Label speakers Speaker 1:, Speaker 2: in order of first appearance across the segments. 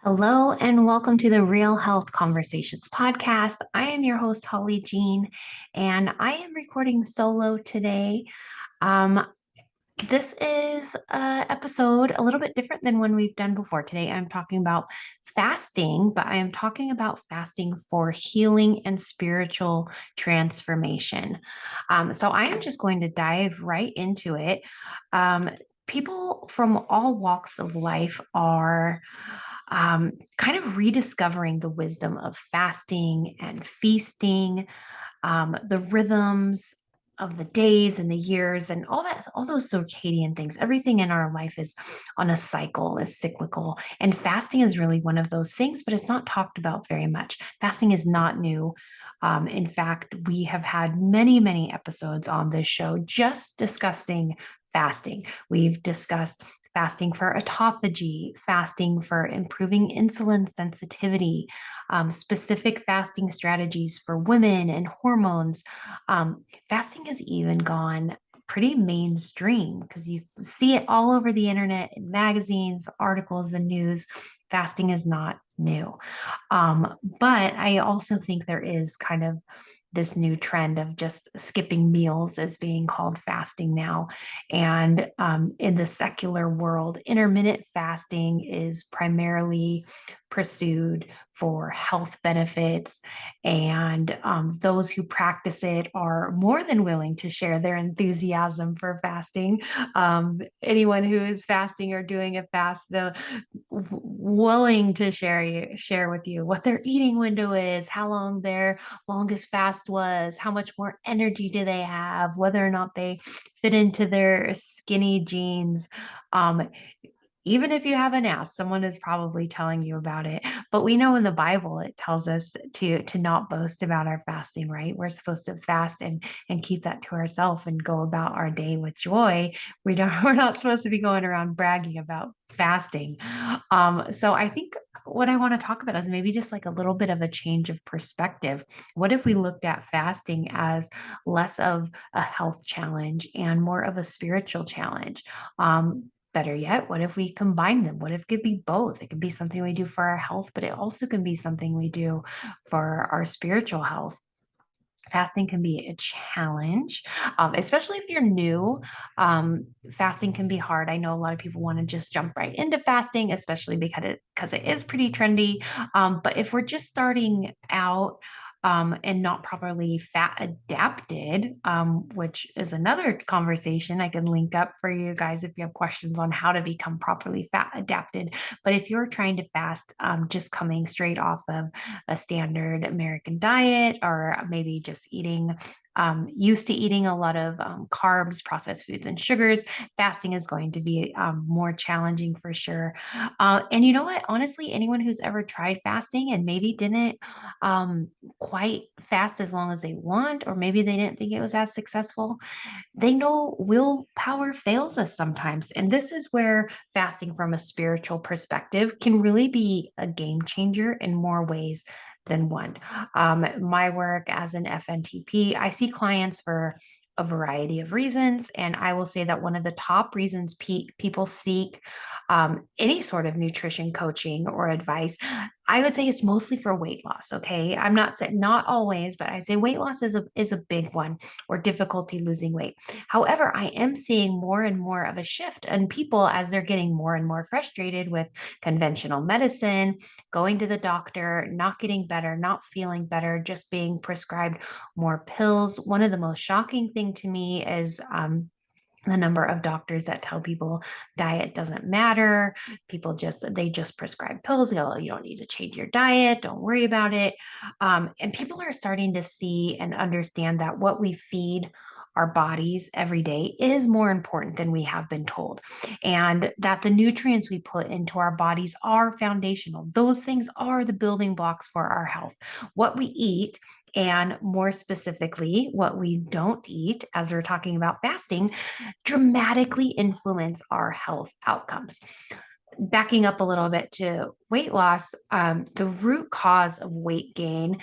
Speaker 1: Hello and welcome to the Real Health Conversations podcast. I am your host, Holly Jean, and I am recording solo today. Um, this is an episode a little bit different than one we've done before. Today, I'm talking about fasting, but I am talking about fasting for healing and spiritual transformation. So I am just going to dive right into it. Um, People from all walks of life are kind of rediscovering the wisdom of fasting and feasting, the rhythms of the days and the years and all that, all those circadian things. Everything in our life is on a cycle, is cyclical. And fasting is really one of those things, but it's not talked about very much. Fasting is not new. In fact, we have had many, many episodes on this show just discussing fasting. We've discussed fasting for autophagy, fasting for improving insulin sensitivity, specific fasting strategies for women and hormones. Fasting has even gone pretty mainstream because you see it all over the internet in magazines, articles, the news. Fasting is not new. But I also think there is kind of this new trend of just skipping meals as being called fasting now. And in the secular world, intermittent fasting is primarily pursued for health benefits. And those who practice it are more than willing to share their enthusiasm for fasting. Anyone who is fasting or doing a fast, the willing to share with you what their eating window is, how long their longest fast was, how much more energy do they have, whether or not they fit into their skinny jeans. Um, Even if you haven't asked, someone is probably telling you about it. But we know in the Bible it tells us to not boast about our fasting, right? We're supposed to fast and keep that to ourselves and go about our day with joy. We're not supposed to be going around bragging about fasting. So I think what I want to talk about is maybe just like a little bit of a change of perspective. What if we looked at fasting as less of a health challenge and more of a spiritual challenge? Better yet, what if we combine them? What if it could be both? It could be something we do for our health, but it also can be something we do for our spiritual health. Fasting can be a challenge, especially if you're new. Fasting can be hard. I know a lot of people want to just jump right into fasting, especially because it is pretty trendy. But if we're just starting out, and not properly fat adapted, which is another conversation I can link up for you guys if you have questions on how to become properly fat adapted. But if you're trying to fast, just coming straight off of a standard American diet, or maybe just eating, used to eating a lot of carbs, processed foods, and sugars, fasting is going to be more challenging for sure. And you know what? Honestly, anyone who's ever tried fasting and maybe didn't quite fast as long as they want, or maybe they didn't think it was as successful, they know willpower fails us sometimes. And this is where fasting from a spiritual perspective can really be a game changer in more ways than one. My work as an FNTP, I see clients for a variety of reasons. And I will say that one of the top reasons people seek any sort of nutrition coaching or advice, I would say it's mostly for weight loss. Okay. I'm not saying not always, but I say weight loss is a big one, or difficulty losing weight. However, I am seeing more and more of a shift in people as they're getting more and more frustrated with conventional medicine, going to the doctor, not getting better, not feeling better, just being prescribed more pills. One of the most shocking thing to me is the number of doctors that tell people diet doesn't matter. They just prescribe pills. They go, you don't need to change your diet. Don't worry about it. And people are starting to see and understand that what we feed our bodies every day is more important than we have been told. And that the nutrients we put into our bodies are foundational. Those things are the building blocks for our health. What we eat, and more specifically, what we don't eat, as we're talking about fasting, dramatically influence our health outcomes. Backing up a little bit to weight loss, the root cause of weight gain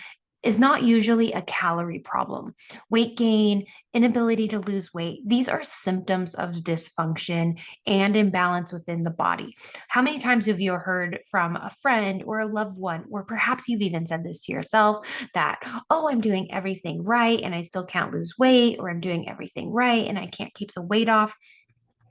Speaker 1: is not usually a calorie problem. Weight gain, inability to lose weight, these are symptoms of dysfunction and imbalance within the body. How many times have you heard from a friend or a loved one, or perhaps you've even said this to yourself, that, oh, I'm doing everything right and I still can't lose weight, or I'm doing everything right and I can't keep the weight off?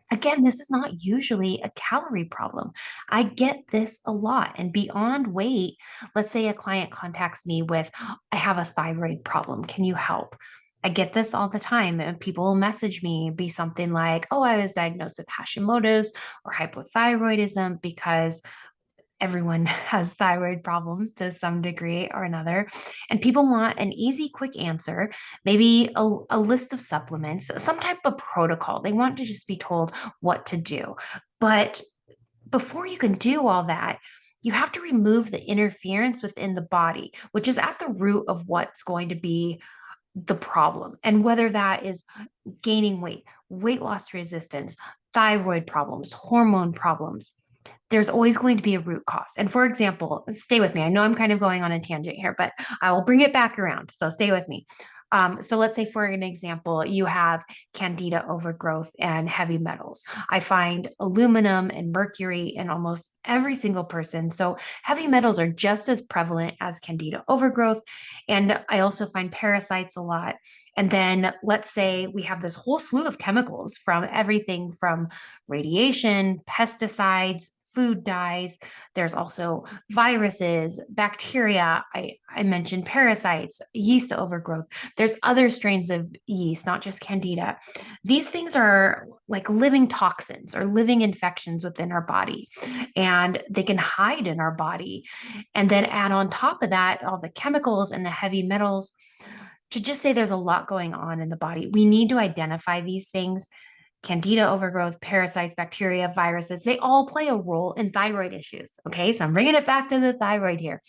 Speaker 1: Again, this is not usually a calorie problem. I get this a lot. And beyond weight, let's say a client contacts me with, I have a thyroid problem. Can you help? I get this all the time. And people will message me, be something like, oh, I was diagnosed with Hashimoto's or hypothyroidism, because everyone has thyroid problems to some degree or another. And people want an easy, quick answer, maybe a list of supplements, some type of protocol. They want to just be told what to do. But before you can do all that, you have to remove the interference within the body, which is at the root of what's going to be the problem. And whether that is gaining weight, weight loss resistance, thyroid problems, hormone problems, there's always going to be a root cause. And for example, stay with me. I know I'm kind of going on a tangent here, but I will bring it back around. So stay with me. So let's say, for an example, you have candida overgrowth and heavy metals. I find aluminum and mercury in almost every single person. So heavy metals are just as prevalent as candida overgrowth. And I also find parasites a lot. And then let's say we have this whole slew of chemicals, from everything from radiation, pesticides, food dyes. There's also viruses, bacteria. I mentioned parasites, yeast overgrowth. There's other strains of yeast, not just candida. These things are like living toxins or living infections within our body, and they can hide in our body. And then add on top of that all the chemicals and the heavy metals. To just say there's a lot going on in the body, we need to identify these things. Candida overgrowth, parasites, bacteria, viruses, they all play a role in thyroid issues. Okay, so I'm bringing it back to the thyroid here.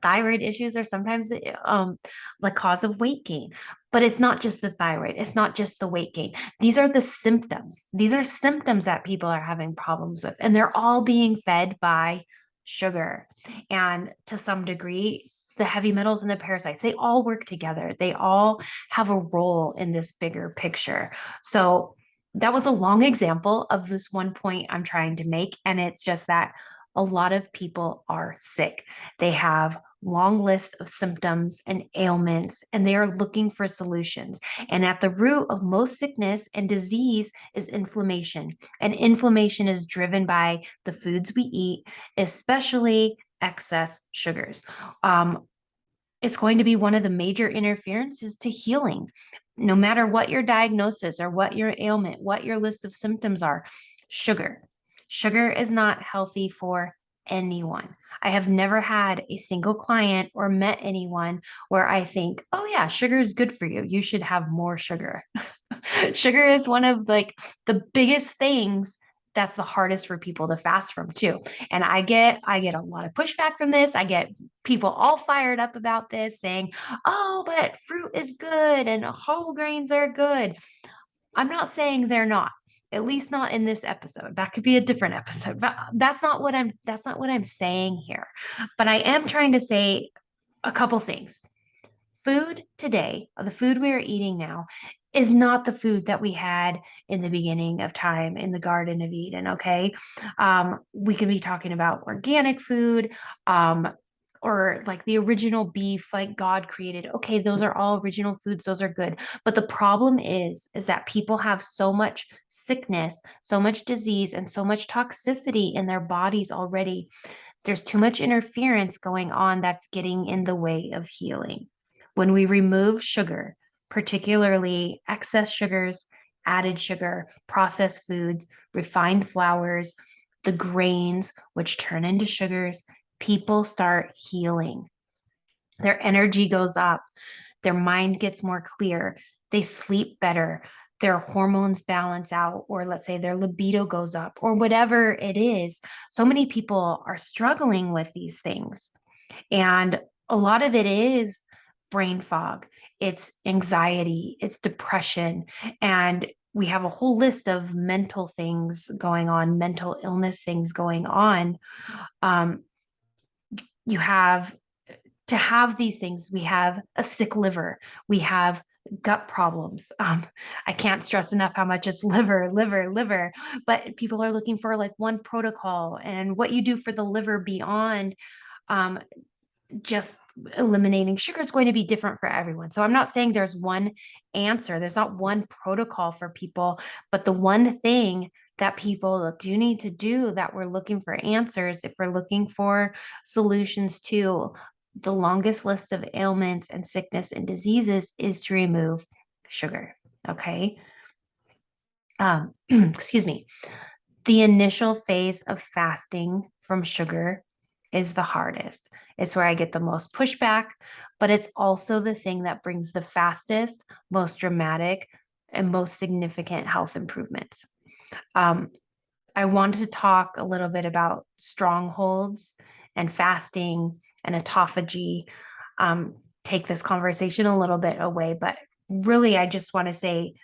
Speaker 1: Thyroid issues are sometimes the cause of weight gain, but it's not just the thyroid. It's not just the weight gain. These are the symptoms. These are symptoms that people are having problems with, and they're all being fed by sugar. And to some degree, the heavy metals and the parasites, they all work together. They all have a role in this bigger picture. So that was a long example of this one point I'm trying to make. And it's just that a lot of people are sick. They have long lists of symptoms and ailments, and they are looking for solutions. And at the root of most sickness and disease is inflammation. And inflammation is driven by the foods we eat, especially excess sugars. It's going to be one of the major interferences to healing. No matter what your diagnosis or what your ailment, what your list of symptoms are, sugar. Sugar is not healthy for anyone. I have never had a single client or met anyone where I think, oh yeah, sugar is good for you. You should have more sugar. Sugar is one of like the biggest things that's the hardest for people to fast from too. And I get a lot of pushback from this. I get people all fired up about this, saying, "Oh, but fruit is good and whole grains are good." I'm not saying they're not. At least not in this episode. That could be a different episode. But that's not what I'm saying here. But I am trying to say a couple things. Food today, the food we are eating now, is not the food that we had in the beginning of time in the Garden of Eden. Okay. We could be talking about organic food, or like the original beef, like God created. Okay, those are all original foods, those are good. But the problem is that people have so much sickness, so much disease, and so much toxicity in their bodies already. There's too much interference going on that's getting in the way of healing. When we remove sugar, particularly excess sugars, added sugar, processed foods, refined flours, the grains, which turn into sugars, people start healing. Their energy goes up, their mind gets more clear, they sleep better, their hormones balance out, or let's say their libido goes up, or whatever it is. So many people are struggling with these things. And a lot of it is brain fog, it's anxiety, it's depression. And we have a whole list of mental things going on, mental illness things going on. You have to have these things, we have a sick liver, we have gut problems. I can't stress enough how much it's liver, liver, liver. But people are looking for like one protocol and what you do for the liver beyond um, just eliminating sugar is going to be different for everyone. So I'm not saying there's one answer, there's not one protocol for people, but the one thing that people do need to do that we're looking for answers, if we're looking for solutions to the longest list of ailments and sickness and diseases, is to remove sugar. Okay. Excuse me. The initial phase of fasting from sugar is the hardest. It's where I get the most pushback, but it's also the thing that brings the fastest, most dramatic, and most significant health improvements. Um, I wanted to talk a little bit about strongholds and fasting and autophagy. Take this conversation a little bit away, but really, I just want to say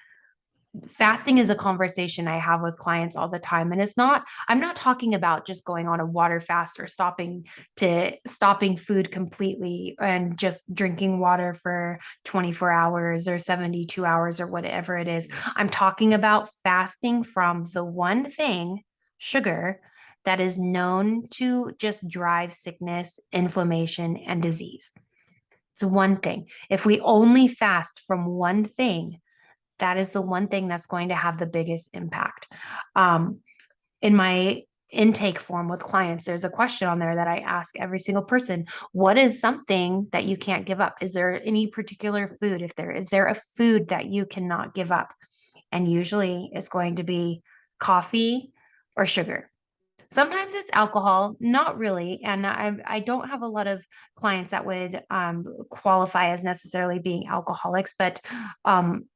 Speaker 1: fasting is a conversation I have with clients all the time. And I'm not talking about just going on a water fast or stopping food completely and just drinking water for 24 hours or 72 hours or whatever it is. I'm talking about fasting from the one thing, sugar, that is known to just drive sickness, inflammation, and disease. It's one thing. If we only fast from one thing, that is the one thing that's going to have the biggest impact. Um, in my intake form with clients, there's a question on there that I ask every single person. What is something that you can't give up? Is there any particular food? Is there a food that you cannot give up? And usually it's going to be coffee or sugar. Sometimes it's alcohol, not really. And I don't have a lot of clients that would qualify as necessarily being alcoholics, but um,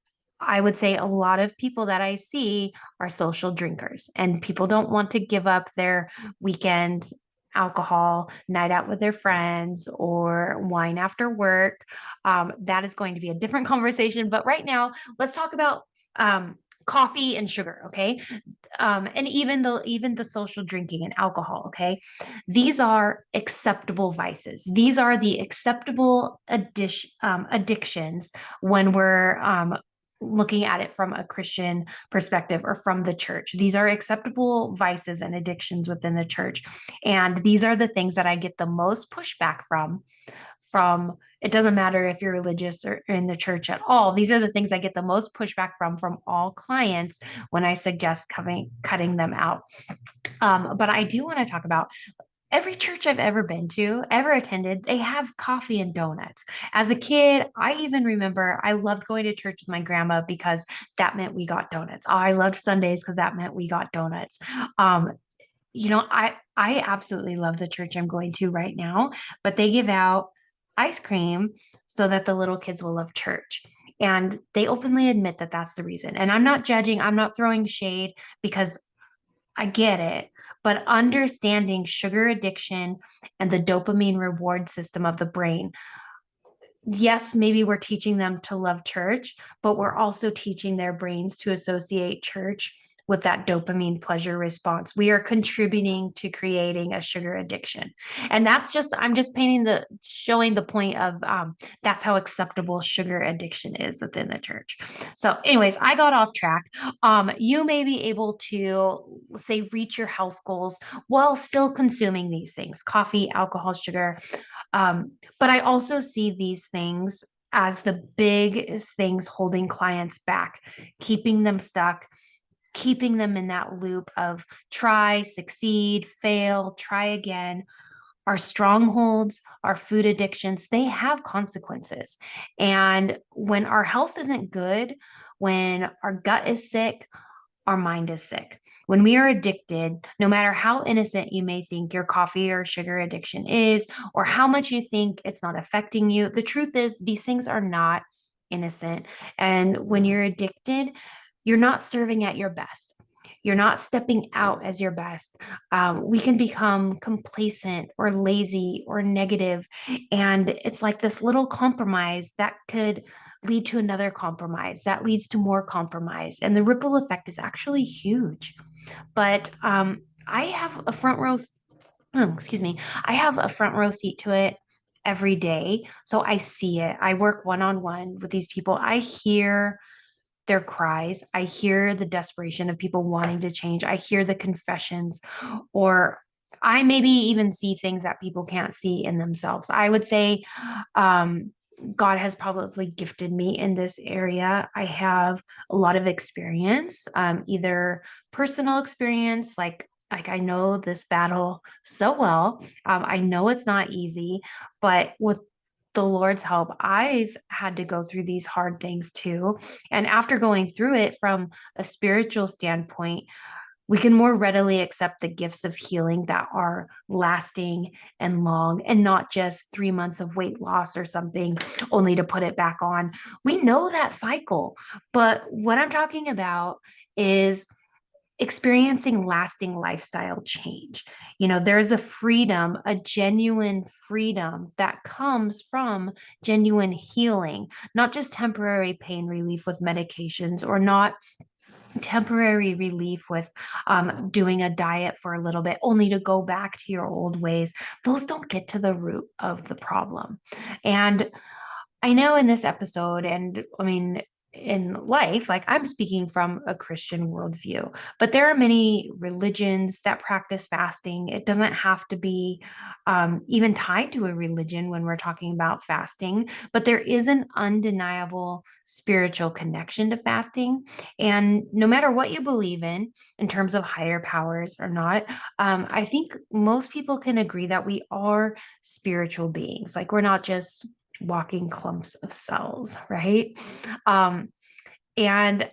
Speaker 1: I would say a lot of people that I see are social drinkers, and people don't want to give up their weekend alcohol night out with their friends or wine after work. That is going to be a different conversation. But right now, let's talk about coffee and sugar. Okay. And even the social drinking and alcohol. Okay, these are acceptable vices. These are the acceptable addictions when we're looking at it from a Christian perspective or from the church. These are acceptable vices and addictions within the church, and these are the things that I get the most pushback from. It doesn't matter if you're religious or in the church at all. These are the things I get the most pushback from all clients when I suggest cutting them out. But I do want to talk about every church I've ever been to, ever attended, they have coffee and donuts. As a kid, I even remember I loved going to church with my grandma because that meant we got donuts. Oh, I loved Sundays because that meant we got donuts. Um, I absolutely love the church I'm going to right now, but they give out ice cream so that the little kids will love church. And they openly admit that that's the reason. And I'm not judging, I'm not throwing shade because I get it, but understanding sugar addiction and the dopamine reward system of the brain, yes, maybe we're teaching them to love church, but we're also teaching their brains to associate church with that dopamine pleasure response. We are contributing to creating a sugar addiction. And I'm just showing the point of that's how acceptable sugar addiction is within the church. So, anyways, I got off track. You may be able to, say, reach your health goals while still consuming these things: coffee, alcohol, sugar, but I also see these things as the biggest things holding clients back, keeping them stuck, keeping them in that loop of try, succeed, fail, try again. Our strongholds, our food addictions, they have consequences. And when our health isn't good, when our gut is sick, our mind is sick. When we are addicted, no matter how innocent you may think your coffee or sugar addiction is, or how much you think it's not affecting you, the truth is these things are not innocent. And when you're addicted, you're not serving at your best. You're not stepping out as your best. We can become complacent or lazy or negative, and it's like this little compromise that could lead to another compromise that leads to more compromise. And the ripple effect is actually huge. But I have a front row, excuse me, I have a front row seat to it every day. So I see it. I work one-on-one with these people. I hear their cries. I hear the desperation of people wanting to change. I hear the confessions, or I maybe even see things that people can't see in themselves. I would say um, God has probably gifted me in this area. I have a lot of experience, either personal experience, like I know this battle so well. I know it's not easy, but with the Lord's help, I've had to go through these hard things too. And after going through it from a spiritual standpoint, we can more readily accept the gifts of healing that are lasting and long, and not just 3 months of weight loss or something only to put it back on. We know that cycle. But what I'm talking about is experiencing lasting lifestyle change. There's a freedom, a genuine freedom that comes from genuine healing, not just temporary pain relief with medications, or not temporary relief with doing a diet for a little bit only to go back to your old ways. Those don't get to the root of the problem. And I know in this episode, and I mean, in life, like I'm speaking from a Christian worldview, but there are many religions that practice fasting. It doesn't have to be even tied to a religion when we're talking about fasting, but there is an undeniable spiritual connection to fasting. And no matter what you believe in terms of higher powers or not, I think most people can agree that we are spiritual beings. Like we're not just walking clumps of cells, right? Um, and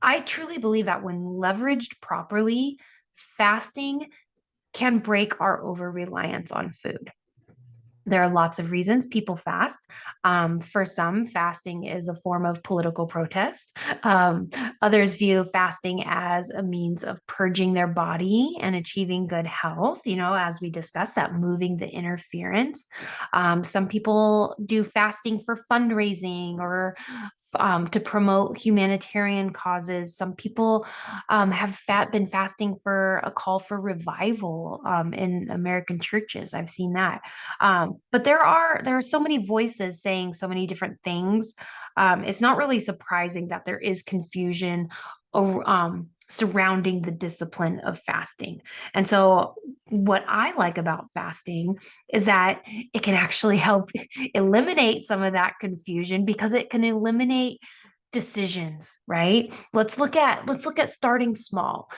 Speaker 1: I truly believe that when leveraged properly, fasting can break our over reliance on food. There are lots of reasons people fast. For some, fasting is a form of political protest. Others view fasting as a means of purging their body and achieving good health, as we discussed, that moving the interference. Some people do fasting for fundraising or to promote humanitarian causes. Some people have been fasting for a call for revival in American churches. I've seen that. But there are so many voices saying so many different things. It's not really surprising that there is confusion surrounding the discipline of fasting. And so, what I like about fasting is that it can actually help eliminate some of that confusion, because it can eliminate decisions, right? Let's look at starting small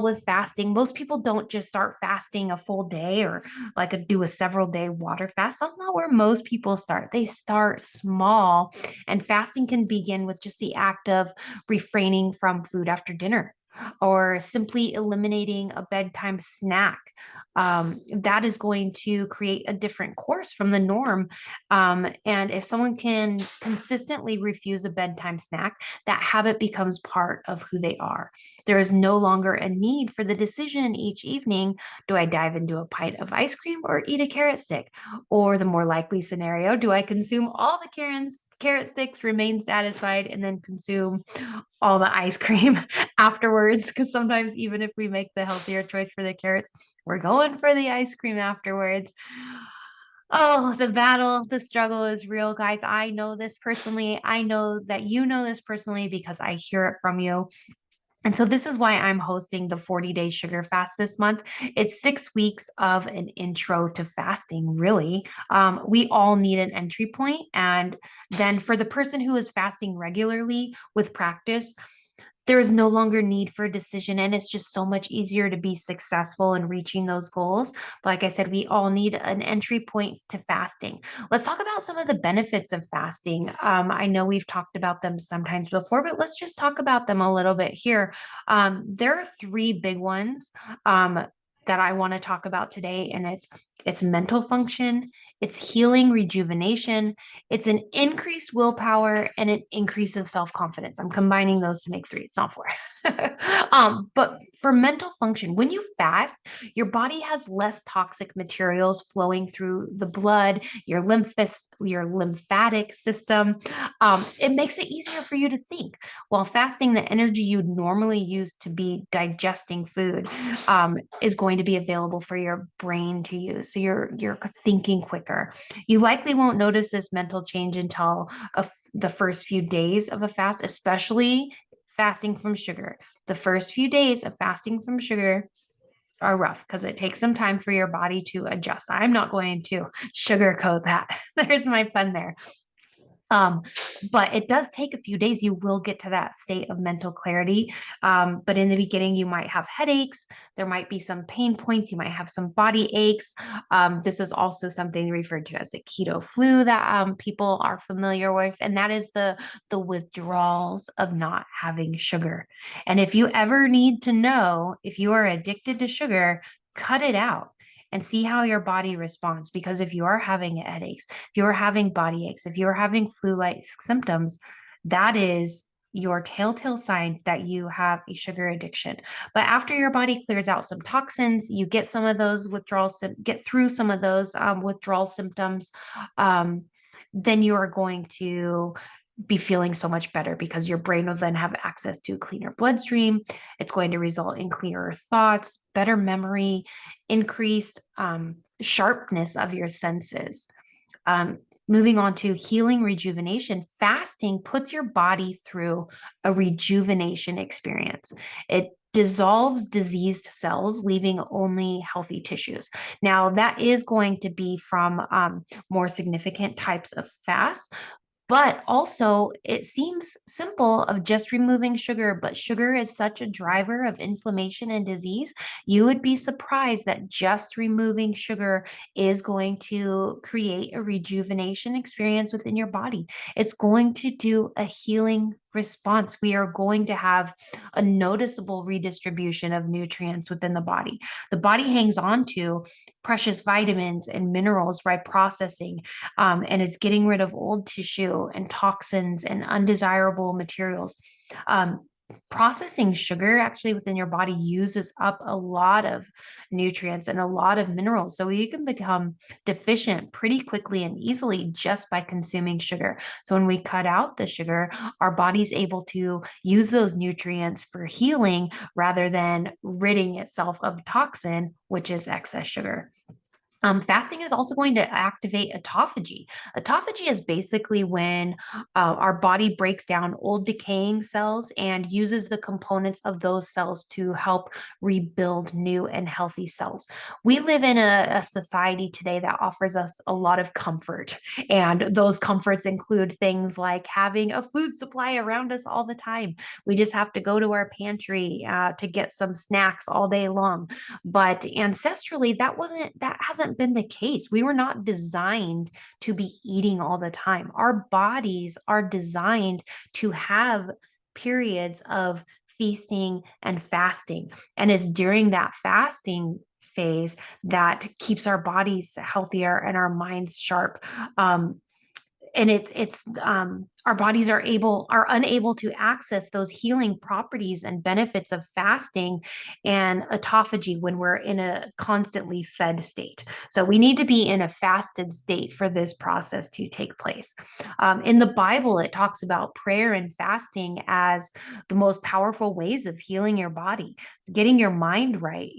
Speaker 1: with fasting. Most people don't just start fasting a full day, or do a several day water fast. That's not where most people start. They start small, and fasting can begin with just the act of refraining from food after dinner, or simply eliminating a bedtime snack. That is going to create a different course from the norm. And if someone can consistently refuse a bedtime snack, that habit becomes part of who they are. There is no longer a need for the decision each evening: do I dive into a pint of ice cream or eat a carrot stick? Or the more likely scenario: do I consume all the carrot sticks, remain satisfied, and then consume all the ice cream afterwards? Because sometimes, even if we make the healthier choice for the carrots, we're going for the ice cream afterwards. Oh, the battle, the struggle is real, guys. I know this personally. I know that you know this personally because I hear it from you. And so this is why I'm hosting the 40-day sugar fast this month. It's 6 weeks of an intro to fasting, really. We all need an entry point. And then for the person who is fasting regularly with practice, there is no longer need for a decision, and it's just so much easier to be successful in reaching those goals. But like I said, we all need an entry point to fasting. Let's talk about some of the benefits of fasting. I know we've talked about them sometimes before, but let's just talk about them a little bit here. There are three big ones that I want to talk about today, and it's mental function, it's healing, rejuvenation, it's an increased willpower, and an increase of self-confidence. I'm combining those to make three. It's not four. But for mental function, when you fast, your body has less toxic materials flowing through the blood, your lymphatic system. It makes it easier for you to think. While fasting, the energy you'd normally use to be digesting food is going going to be available for your brain to use. So you're thinking quicker. You likely won't notice this mental change until the first few days of a fast, especially fasting from sugar. The first few days of fasting from sugar are rough because it takes some time for your body to adjust. I'm not going to sugarcoat that. There's my pun there. Um, but it does take a few days. You will get to that state of mental clarity. But in the beginning, you might have headaches. There might be some pain points. You might have some body aches. This is also something referred to as the keto flu that people are familiar with, and that is the withdrawals of not having sugar. And if you ever need to know if you are addicted to sugar, cut it out and see how your body responds. Because if you are having headaches, if you're having body aches, if you're having flu-like symptoms, that is your telltale sign that you have a sugar addiction. But after your body clears out some toxins, you get some of those withdrawals, get through some of those withdrawal symptoms, um, then you are going to be feeling so much better because your brain will then have access to a cleaner bloodstream. It's going to result in clearer thoughts, better memory, increased sharpness of your senses. Moving on to healing rejuvenation, fasting puts your body through a rejuvenation experience. It dissolves diseased cells, leaving only healthy tissues. Now, that is going to be from more significant types of fast, but also, it seems simple of just removing sugar, but sugar is such a driver of inflammation and disease. You would be surprised that just removing sugar is going to create a rejuvenation experience within your body. It's going to do a healing response. We are going to have a noticeable redistribution of nutrients within the body. The body hangs on to precious vitamins and minerals by processing, and is getting rid of old tissue and toxins and undesirable materials. Um, Processing sugar actually within your body uses up a lot of nutrients and a lot of minerals. So you can become deficient pretty quickly and easily just by consuming sugar. So when we cut out the sugar, our body's able to use those nutrients for healing rather than ridding itself of toxin, which is excess sugar. Fasting is also going to activate autophagy. Autophagy is basically when our body breaks down old decaying cells and uses the components of those cells to help rebuild new and healthy cells. We live in a society today that offers us a lot of comfort, and those comforts include things like having a food supply around us all the time. We just have to go to our pantry to get some snacks all day long. But ancestrally, that hasn't been the case. We were not designed to be eating all the time. Our bodies are designed to have periods of feasting and fasting. And it's during that fasting phase that keeps our bodies healthier and our minds sharp. And it's our bodies are unable to access those healing properties and benefits of fasting and autophagy when we're in a constantly fed state. So we need to be in a fasted state for this process to take place. In the Bible, it talks about prayer and fasting as the most powerful ways of healing your body, getting your mind right.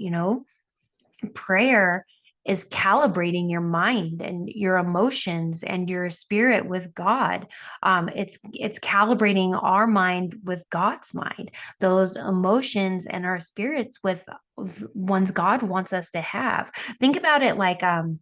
Speaker 1: Prayer is calibrating your mind and your emotions and your spirit with God. It's calibrating our mind with God's mind, those emotions and our spirits with ones God wants us to have. Think about it like I'm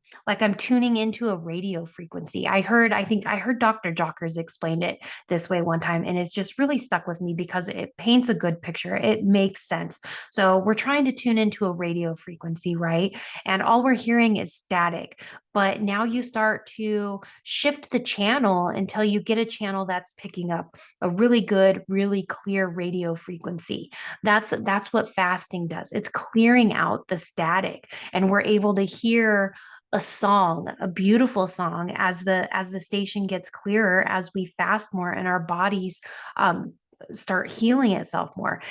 Speaker 1: tuning into a radio frequency. I think I heard Dr. Jockers explained it this way one time, and it's just really stuck with me because it paints a good picture. It makes sense. So we're trying to tune into a radio frequency, right? And all we're hearing is static. But now you start to shift the channel until you get a channel that's picking up a really good, really clear radio frequency. That's what fasting does. It's clearing out the static, and we're able to hear a song, a beautiful song, as the station gets clearer, as we fast more and our bodies start healing itself more.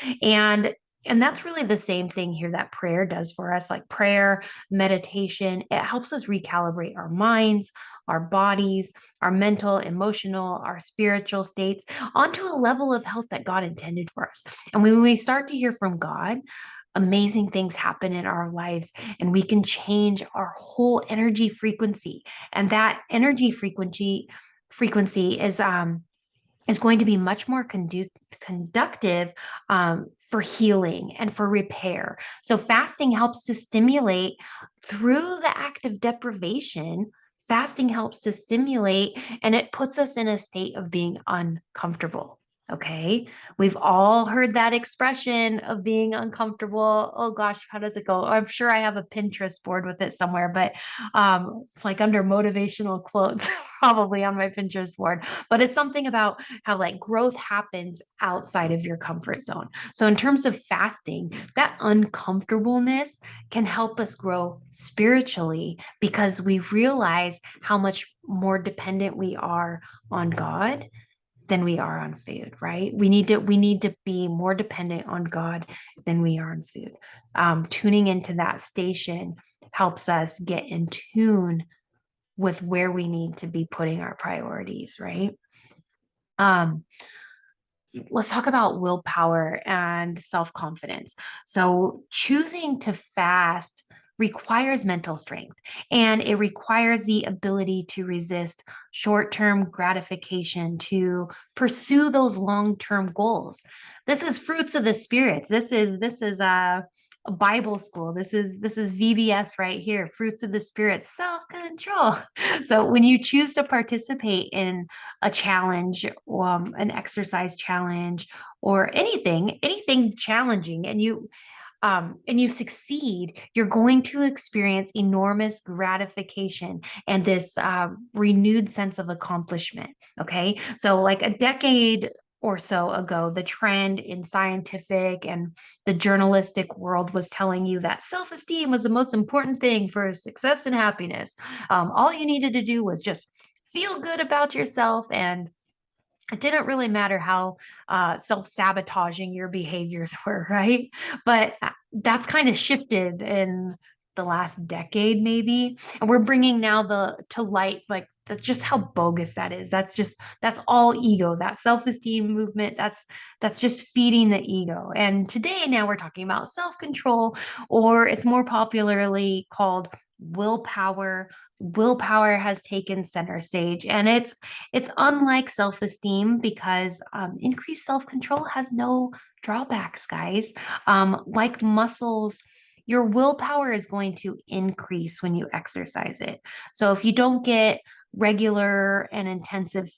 Speaker 1: And that's really the same thing here that prayer does for us, like prayer, meditation. It helps us recalibrate our minds, our bodies, our mental, emotional, our spiritual states onto a level of health that God intended for us. And when we start to hear from God, amazing things happen in our lives, and we can change our whole energy frequency. And that energy frequency is going to be much more conductive for healing and for repair. So fasting helps to stimulate through the act of deprivation. Fasting helps to stimulate, and it puts us in a state of being uncomfortable. Okay. We've all heard that expression of being uncomfortable. Oh gosh, how does it go? I'm sure I have a Pinterest board with it somewhere, but it's like under motivational quotes, probably on my Pinterest board. But it's something about how like growth happens outside of your comfort zone. So in terms of fasting, that uncomfortableness can help us grow spiritually because we realize how much more dependent we are on God than we are on food, right? We need to be more dependent on God than we are on food. Tuning into that station helps us get in tune with where we need to be putting our priorities, right? Um, let's talk about willpower and self-confidence. So choosing to fast requires mental strength, and it requires the ability to resist short-term gratification to pursue those long-term goals. This is fruits of the spirit. This is a Bible school. This is VBS right here, fruits of the spirit, self-control. So when you choose to participate in a challenge, an exercise challenge, or anything challenging, and you succeed, you're going to experience enormous gratification and this renewed sense of accomplishment. Okay, so like a decade or so ago, the trend in scientific and the journalistic world was telling you that self-esteem was the most important thing for success and happiness. All you needed to do was just feel good about yourself, and it didn't really matter how self-sabotaging your behaviors were, right? But that's kind of shifted in the last decade, maybe. And we're bringing now the to light, like that's just how bogus that is. That's all ego. That self-esteem movement, that's just feeding the ego. And today now we're talking about self-control, or it's more popularly called willpower. Willpower has taken center stage, and it's unlike self-esteem because increased self-control has no drawbacks, guys. Like muscles, your willpower is going to increase when you exercise it. So if you don't get regular and intensive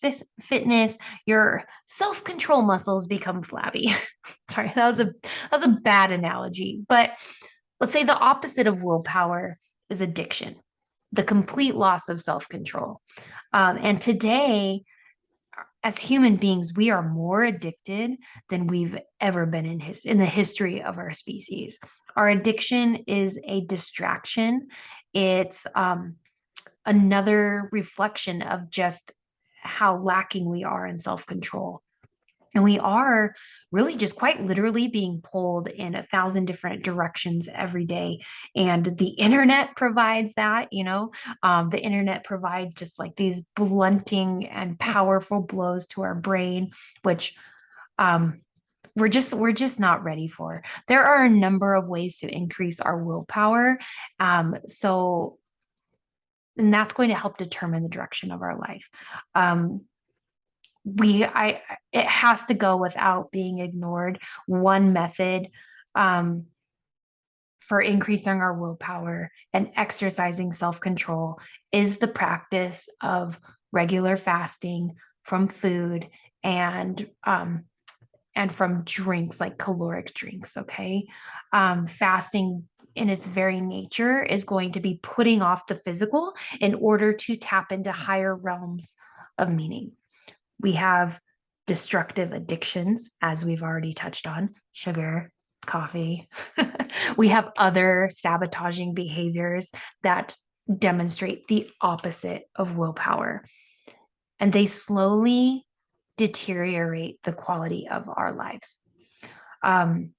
Speaker 1: fitness, your self-control muscles become flabby. Sorry, that was a bad analogy, but let's say the opposite of willpower is addiction, the complete loss of self-control. And today, as human beings, we are more addicted than we've ever been in the history of our species. Our addiction is a distraction. It's another reflection of just how lacking we are in self-control. And we are really just quite literally being pulled in 1,000 different directions every day. And the internet provides that. The internet provides just like these blunting and powerful blows to our brain, which um, we're just not ready for. There are a number of ways to increase our willpower. So, and that's going to help determine the direction of our life. Um, we I It has to go without being ignored. One method um, for increasing our willpower and exercising self-control is the practice of regular fasting from food and from drinks like caloric drinks. Okay, fasting in its very nature is going to be putting off the physical in order to tap into higher realms of meaning. We have destructive addictions, as we've already touched on: sugar, coffee. We have other sabotaging behaviors that demonstrate the opposite of willpower, and they slowly deteriorate the quality of our lives. Um,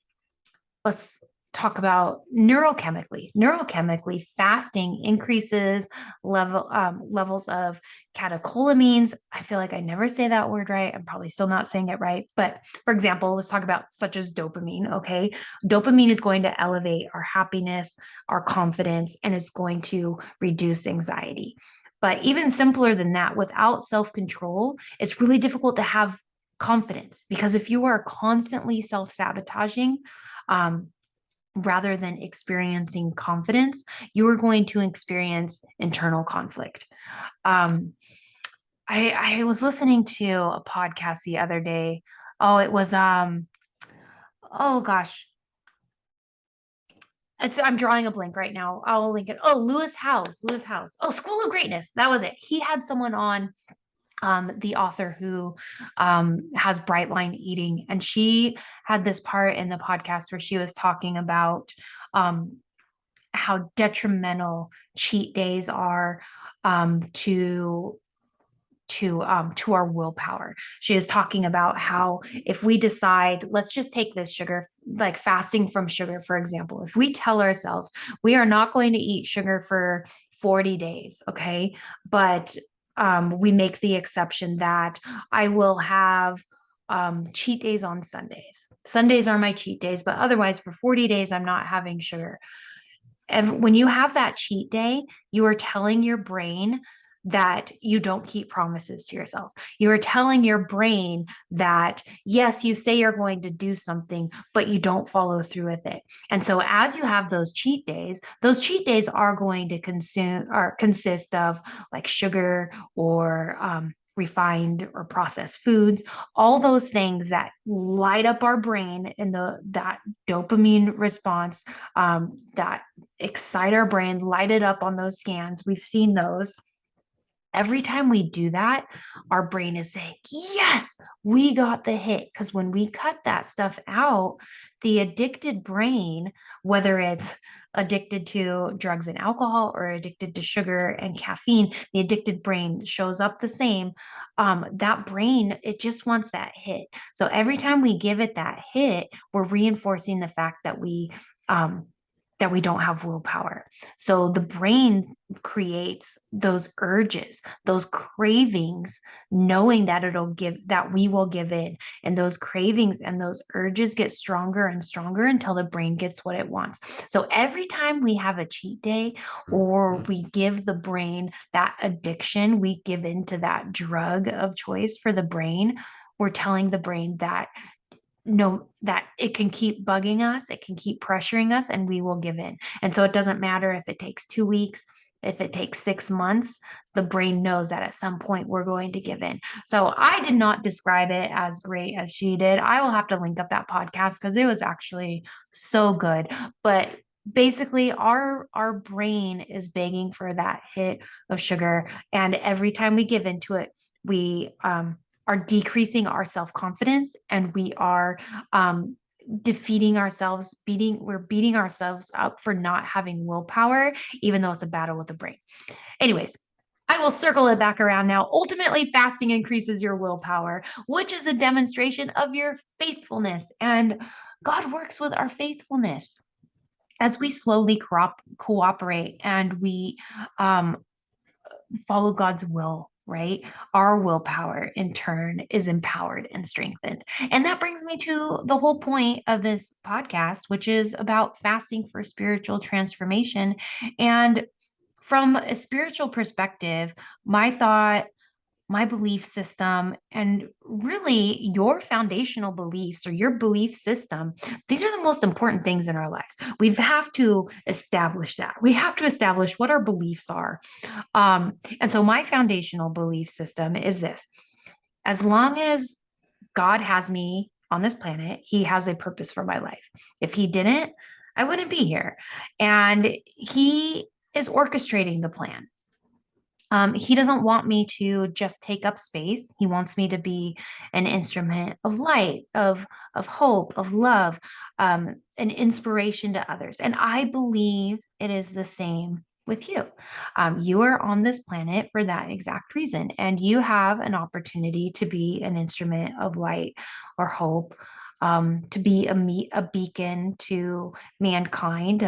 Speaker 1: let's talk about neurochemically fasting increases levels of catecholamines. I feel like I never say that word right. I'm probably still not saying it right, but for example, let's talk about such as dopamine. Okay, dopamine is going to elevate our happiness, our confidence, and it's going to reduce anxiety. But even simpler than that, without self-control, it's really difficult to have confidence, because if you are constantly self-sabotaging, um, rather than experiencing confidence, you are going to experience internal conflict. Um, I was listening to a podcast the other day. Oh, it was oh gosh. I'm drawing a blank right now. I'll link it. Oh, Lewis House. Oh, School of Greatness. That was it. He had someone on, the author who has bright line eating, and she had this part in the podcast where she was talking about um, how detrimental cheat days are to to our willpower. She is talking about how if we decide, let's just take this sugar, like fasting from sugar, for example. If we tell ourselves we are not going to eat sugar for 40 days, okay, but we make the exception that I will have cheat days on Sundays. Sundays are my cheat days, but otherwise for 40 days, I'm not having sugar. And when you have that cheat day, you are telling your brain that you don't keep promises to yourself. You are telling your brain that, yes, you say you're going to do something, but you don't follow through with it. And so as you have those cheat days are going to consume or consist of like sugar or refined or processed foods, all those things that light up our brain in the that dopamine response, that excite our brain, light it up on those scans. We've seen those. Every time we do that, our brain is saying, yes, we got the hit. Because when we cut that stuff out, the addicted brain, whether it's addicted to drugs and alcohol or addicted to sugar and caffeine, the addicted brain shows up the same. That brain, it just wants that hit. So every time we give it that hit, we're reinforcing the fact um, that we don't have willpower. So the brain creates those urges, those cravings, knowing that we will give in. And those cravings and those urges get stronger and stronger until the brain gets what it wants. So every time we have a cheat day or we give the brain that addiction, we give into that drug of choice for the brain, we're telling the brain that no, that it can keep bugging us, it can keep pressuring us, and we will give in. And so it doesn't matter if it takes 2 weeks, if it takes 6 months, the brain knows that at some point we're going to give in. So I did not describe it as great as she did. I will have to link up that podcast because it was actually so good. But basically our brain is begging for that hit of sugar, and every time we give into it, we are decreasing our self-confidence, and we are defeating ourselves, we're beating ourselves up for not having willpower, even though it's a battle with the brain. Anyways, I will circle it back around now. Ultimately, fasting increases your willpower, which is a demonstration of your faithfulness, and God works with our faithfulness as we slowly cooperate and we um, follow God's will, right? Our willpower in turn is empowered and strengthened. And that brings me to the whole point of this podcast, which is about fasting for spiritual transformation. And from a spiritual perspective, my thought, my belief system, and really your foundational beliefs or your belief system, these are the most important things in our lives. We have to establish that. We have to establish what our beliefs are. And so my foundational belief system is this: as long as God has me on this planet, He has a purpose for my life. If He didn't, I wouldn't be here. And He is orchestrating the plan. He doesn't want me to just take up space. He wants me to be an instrument of light, of hope, of love, an inspiration to others. And I believe it is the same with you. You are on this planet for that exact reason, and you have an opportunity to be an instrument of light or hope, to be a beacon to mankind,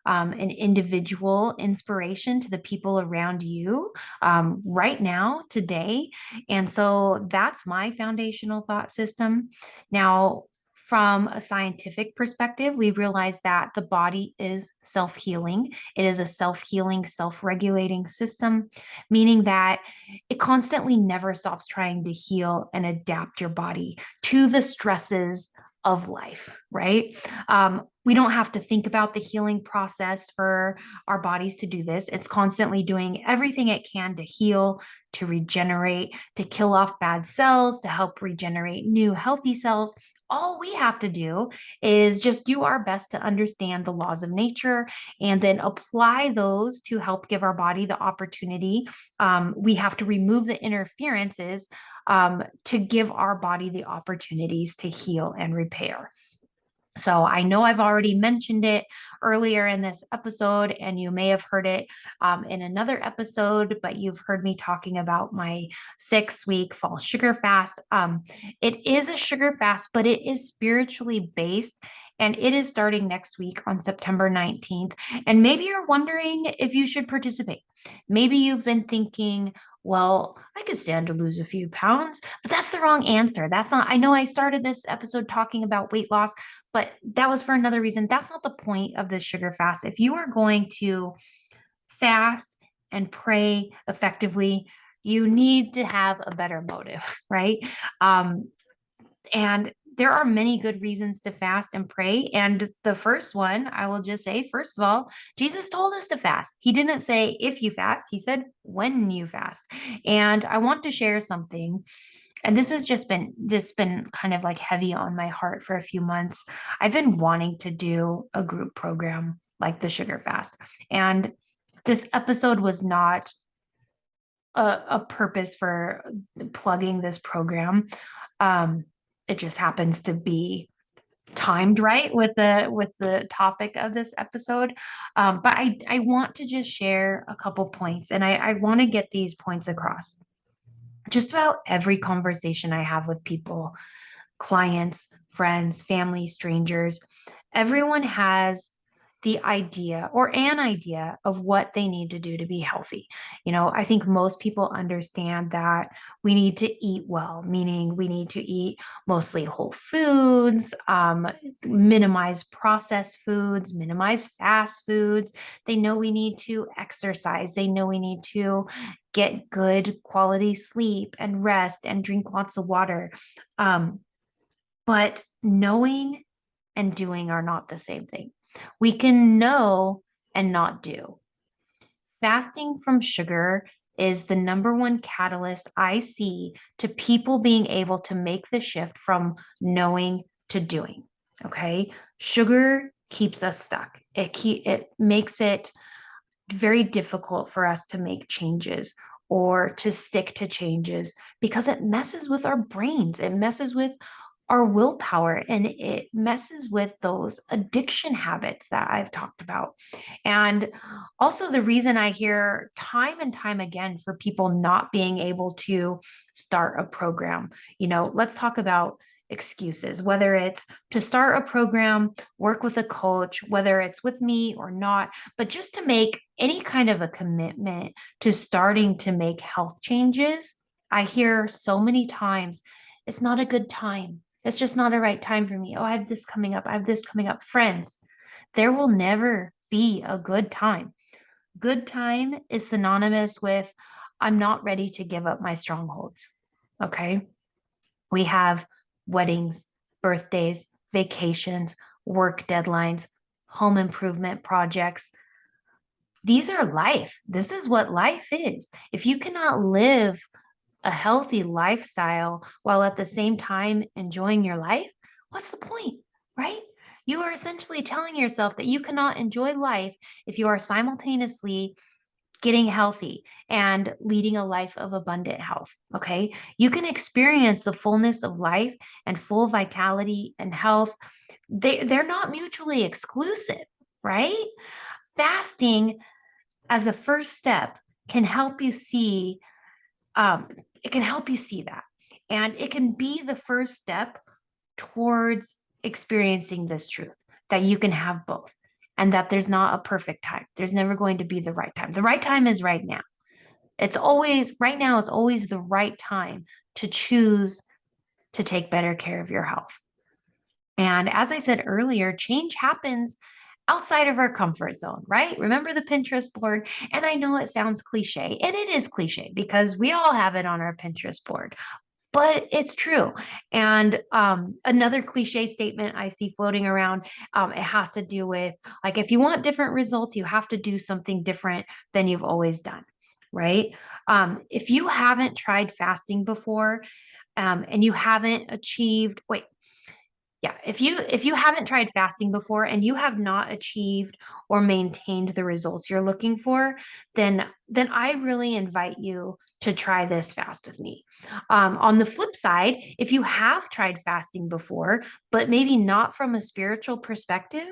Speaker 1: an individual inspiration to the people around you right now, today. And so that's my foundational thought system. Now, from a scientific perspective, we realize that the body is self-healing. It is a self-healing, self-regulating system, meaning that it constantly never stops trying to heal and adapt your body to the stresses of life, right? We don't have to think about the healing process for our bodies to do this. It's constantly doing everything it can to heal, to regenerate, to kill off bad cells, to help regenerate new healthy cells. All we have to do is just do our best to understand the laws of nature and then apply those to help give our body the opportunity. We have to remove the interferences to give our body the opportunities to heal and repair. So I know I've already mentioned it earlier in this episode, and you may have heard it in another episode, but you've heard me talking about my 6-week fall sugar fast. It is a sugar fast, but it is spiritually based. And it is starting next week on September 19th. And maybe you're wondering if you should participate. Maybe you've been thinking, well, I could stand to lose a few pounds, but that's the wrong answer. That's not, I know I started this episode talking about weight loss, but that was for another reason. That's not the point of this sugar fast. If you are going to fast and pray effectively, you need to have a better motive, right? And there are many good reasons to fast and pray. And the first one, I will just say, first of all, Jesus told us to fast. He didn't say if you fast, he said when you fast. And I want to share something, and this has just been kind of like heavy on my heart for a few months. I've been wanting to do a group program like the sugar fast. And this episode was not a purpose for plugging this program. It just happens to be timed right with the topic of this episode. But I want to just share a couple points, and I want to get these points across. Just about every conversation I have with people, clients, friends, family, strangers, everyone has the idea or an idea of what they need to do to be healthy. I think most people understand that we need to eat well, meaning we need to eat mostly whole foods, minimize processed foods, minimize fast foods. They know we need to exercise. They know we need to get good quality sleep and rest and drink lots of water. But knowing and doing are not the same thing. We can know and not do. Fasting from sugar is the number one catalyst I see to people being able to make the shift from knowing to doing. Okay. Sugar keeps us stuck. It makes it very difficult for us to make changes or to stick to changes because it messes with our brains. It messes with our willpower and it messes with those addiction habits that I've talked about. And also, the reason I hear time and time again for people not being able to start a program, let's talk about excuses, whether it's to start a program, work with a coach, whether it's with me or not, but just to make any kind of a commitment to starting to make health changes. I hear so many times, it's not a good time. It's just not a right time for me. Oh, I have this coming up. I have this coming up. Friends, there will never be a good time. Good time is synonymous with I'm not ready to give up my strongholds. Okay. We have weddings, birthdays, vacations, work deadlines, home improvement projects. These are life. This is what life is. If you cannot live a healthy lifestyle while at the same time enjoying your life, what's the point, right? You are essentially telling yourself that you cannot enjoy life if you are simultaneously getting healthy and leading a life of abundant health. Okay. You can experience the fullness of life and full vitality and health. They're not mutually exclusive, right? Fasting as a first step can help you see, um, it can help you see that. And it can be the first step towards experiencing this truth that you can have both and that there's not a perfect time. There's never going to be the right time. The right time is right now. It's always, right now is always the right time to choose to take better care of your health. And as I said earlier, change happens outside of our comfort zone, right? Remember the Pinterest board? And I know it sounds cliche, and it is cliche because we all have it on our Pinterest board, but it's true. And another cliche statement I see floating around, it has to do with like, if you want different results, you have to do something different than you've always done, right? If you haven't tried fasting before, and you haven't achieved, wait, yeah, if you haven't tried fasting before and you have not achieved or maintained the results you're looking for, then I really invite you to try this fast with me. On the flip side, if you have tried fasting before, but maybe not from a spiritual perspective,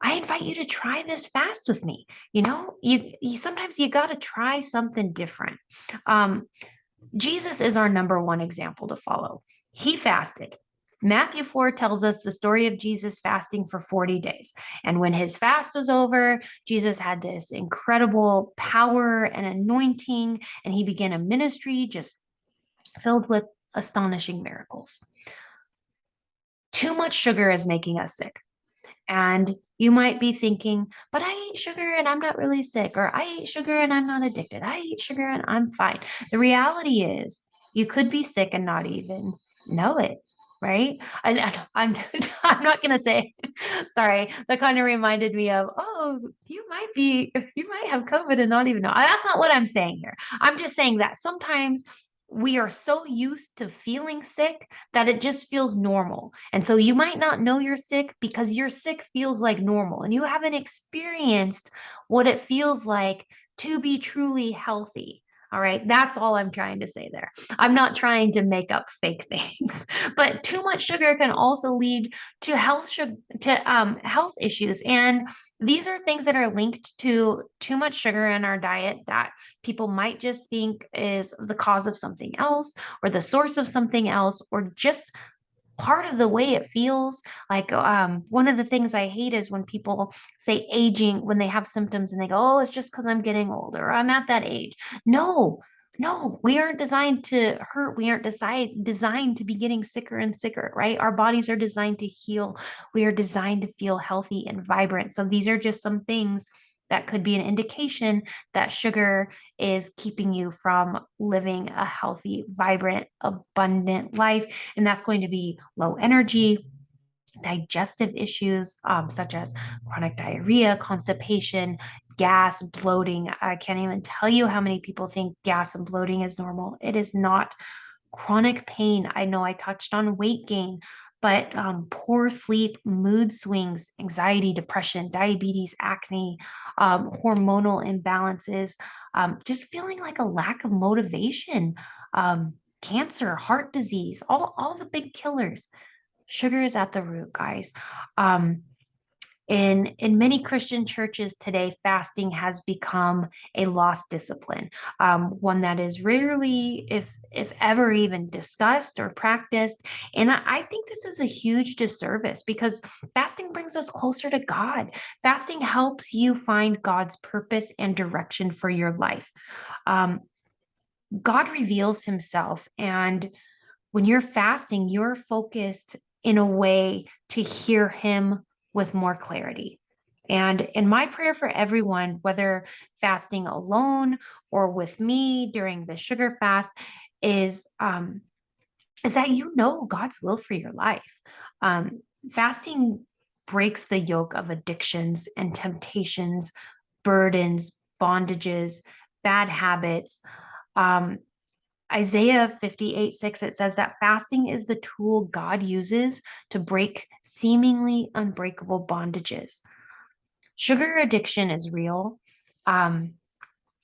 Speaker 1: I invite you to try this fast with me. You sometimes you got to try something different. Um, Jesus is our number one example to follow. He fasted. Matthew 4 tells us the story of Jesus fasting for 40 days. And when his fast was over, Jesus had this incredible power and anointing, and he began a ministry just filled with astonishing miracles. Too much sugar is making us sick. And you might be thinking, but I eat sugar and I'm not really sick, or I eat sugar and I'm not addicted. I eat sugar and I'm fine. The reality is, you could be sick and not even know it, right? And I'm I'm not gonna say, sorry, that kind of reminded me of, oh, you might have COVID and not even know. That's not what I'm saying here. I'm just saying that sometimes we are so used to feeling sick that it just feels normal. And so you might not know you're sick because your sick feels like normal and you haven't experienced what it feels like to be truly healthy. All right, that's all I'm trying to say there. I'm not trying to make up fake things, but too much sugar can also lead to health issues, and these are things that are linked to too much sugar in our diet that people might just think is the cause of something else or the source of something else or just part of the way it feels. Like one of the things I hate is when people say aging when they have symptoms and they go, oh, it's just because I'm getting older or I'm at that age. No, no, we aren't designed to hurt. We aren't designed to be getting sicker and sicker, right? Our bodies are designed to heal. We are designed to feel healthy and vibrant. So these are just some things that could be an indication that sugar is keeping you from living a healthy, vibrant, abundant life. And that's going to be low energy, digestive issues, such as chronic diarrhea, constipation, gas, bloating. I can't even tell you how many people think gas and bloating is normal. It is not. Chronic pain. I know I touched on weight gain, but poor sleep, mood swings, anxiety, depression, diabetes, acne, hormonal imbalances, just feeling like a lack of motivation, cancer, heart disease, all the big killers. Sugar is at the root, guys. Um, in many Christian churches today, fasting has become a lost discipline, one that is rarely, if ever, even discussed or practiced. And I think this is a huge disservice because fasting brings us closer to God. Fasting helps you find God's purpose and direction for your life. Um, God reveals Himself, and when you're fasting, you're focused in a way to hear Him with more clarity. And in my prayer for everyone, whether fasting alone or with me during the sugar fast, is is that you know God's will for your life. Um, Fasting breaks the yoke of addictions and temptations, burdens, bondages, bad habits. Um, Isaiah 58:6, it says that fasting is the tool God uses to break seemingly unbreakable bondages. Sugar addiction is real. Um,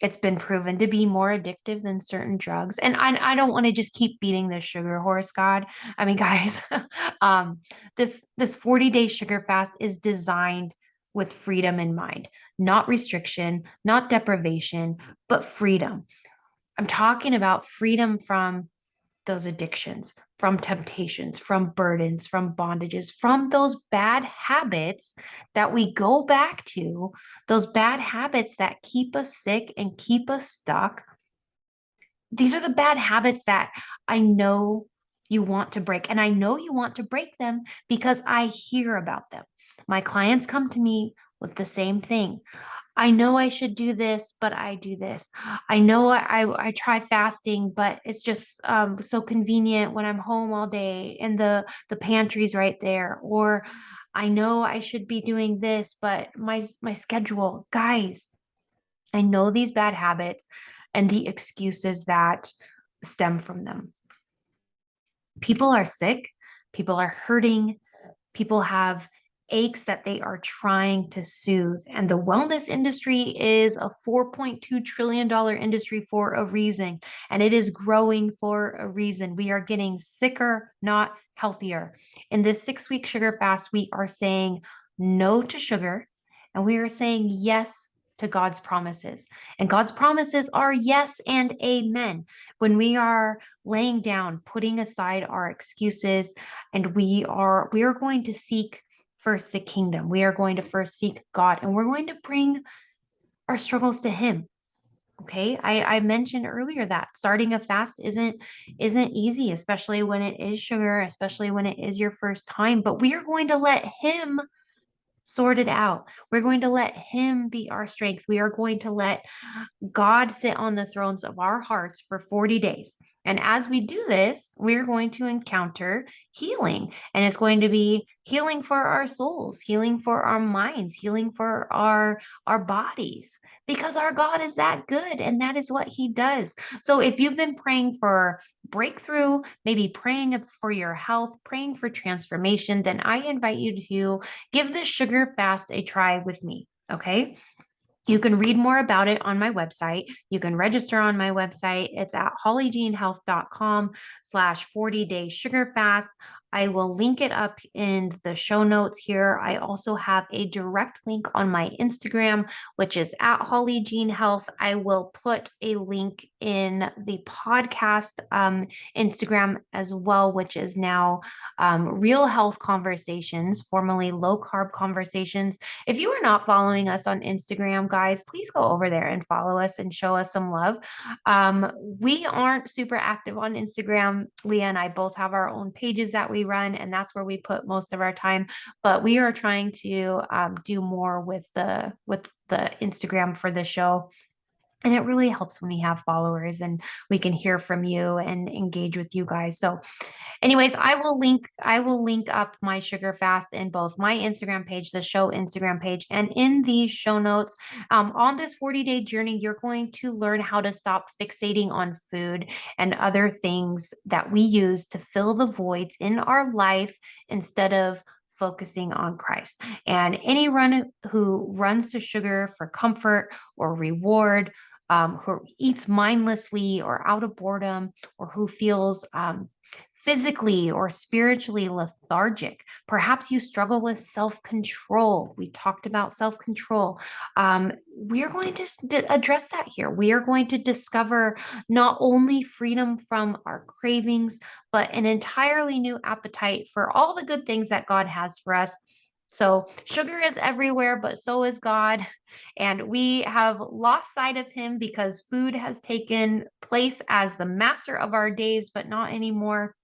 Speaker 1: it's been proven to be more addictive than certain drugs. And I don't want to just keep beating this sugar horse, God. I mean, guys, this 40-day sugar fast is designed with freedom in mind, not restriction, not deprivation, but freedom. I'm talking about freedom from those addictions, from temptations, from burdens, from bondages, from those bad habits that we go back to, those bad habits that keep us sick and keep us stuck. These are the bad habits that I know you want to break. And I know you want to break them because I hear about them. My clients come to me with the same thing. I know I should do this, but I do this. I know I try fasting, but it's just so convenient when I'm home all day and the pantry's right there. Or I know I should be doing this, but my schedule, guys, I know these bad habits and the excuses that stem from them. People are sick, people are hurting, people have aches that they are trying to soothe. And the wellness industry is a $4.2 trillion industry for a reason. And it is growing for a reason. We are getting sicker, not healthier. In this 6-week sugar fast, we are saying no to sugar and we are saying yes to God's promises. And God's promises are yes and amen. When we are laying down, putting aside our excuses, and we are going to seek first the kingdom. We are going to first seek God, and we're going to bring our struggles to him. Okay. I mentioned earlier that starting a fast isn't easy, especially when it is sugar, especially when it is your first time, but we are going to let him sort it out. We're going to let him be our strength. We are going to let God sit on the thrones of our hearts for 40 days. And as we do this, we're going to encounter healing. And it's going to be healing for our souls, healing for our minds, healing for our bodies, because our God is that good and that is what he does. So if you've been praying for breakthrough, maybe praying for your health, praying for transformation, then I invite you to give this sugar fast a try with me. Okay. You can read more about it on my website. You can register on my website. It's at hollyjeanhealth.com/40-day sugar fast. I will link it up in the show notes here. I also have a direct link on my Instagram, which is at hollyjeanhealth. I will put a link in the podcast Instagram as well, which is now Real Health Conversations, formerly Low Carb Conversations. If you are not following us on Instagram, guys, please go over there and follow us and show us some love. We aren't super active on Instagram. Leah and I both have our own pages that we run, and that's where we put most of our time. But we are trying to do more with the Instagram for the show. And it really helps when we have followers and we can hear from you and engage with you guys. So anyways, I will link up my sugar fast in both my Instagram page, the show Instagram page, and in these show notes. On this 40-day journey, you're going to learn how to stop fixating on food and other things that we use to fill the voids in our life instead of focusing on Christ. And anyone who runs to sugar for comfort or reward, who eats mindlessly or out of boredom, or who feels physically or spiritually lethargic. Perhaps you struggle with self-control. We talked about self-control. We are going to address that here. We are going to discover not only freedom from our cravings, but an entirely new appetite for all the good things that God has for us. So sugar is everywhere, but so is God. And we have lost sight of him because food has taken place as the master of our days, but not anymore.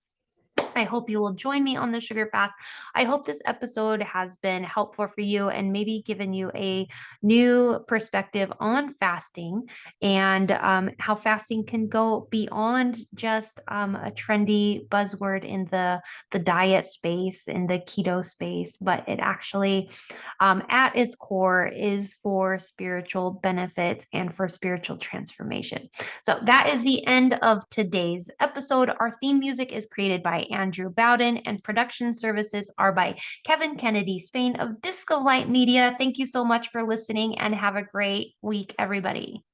Speaker 1: I hope you will join me on the sugar fast. I hope this episode has been helpful for you and maybe given you a new perspective on fasting and how fasting can go beyond just a trendy buzzword in the diet space, in the keto space, but it actually, at its core, is for spiritual benefits and for spiritual transformation. So that is the end of today's episode. Our theme music is created by Andrew Bowden, and production services are by Kevin Kennedy Spain of Disco Light Media. Thank you so much for listening and have a great week, everybody.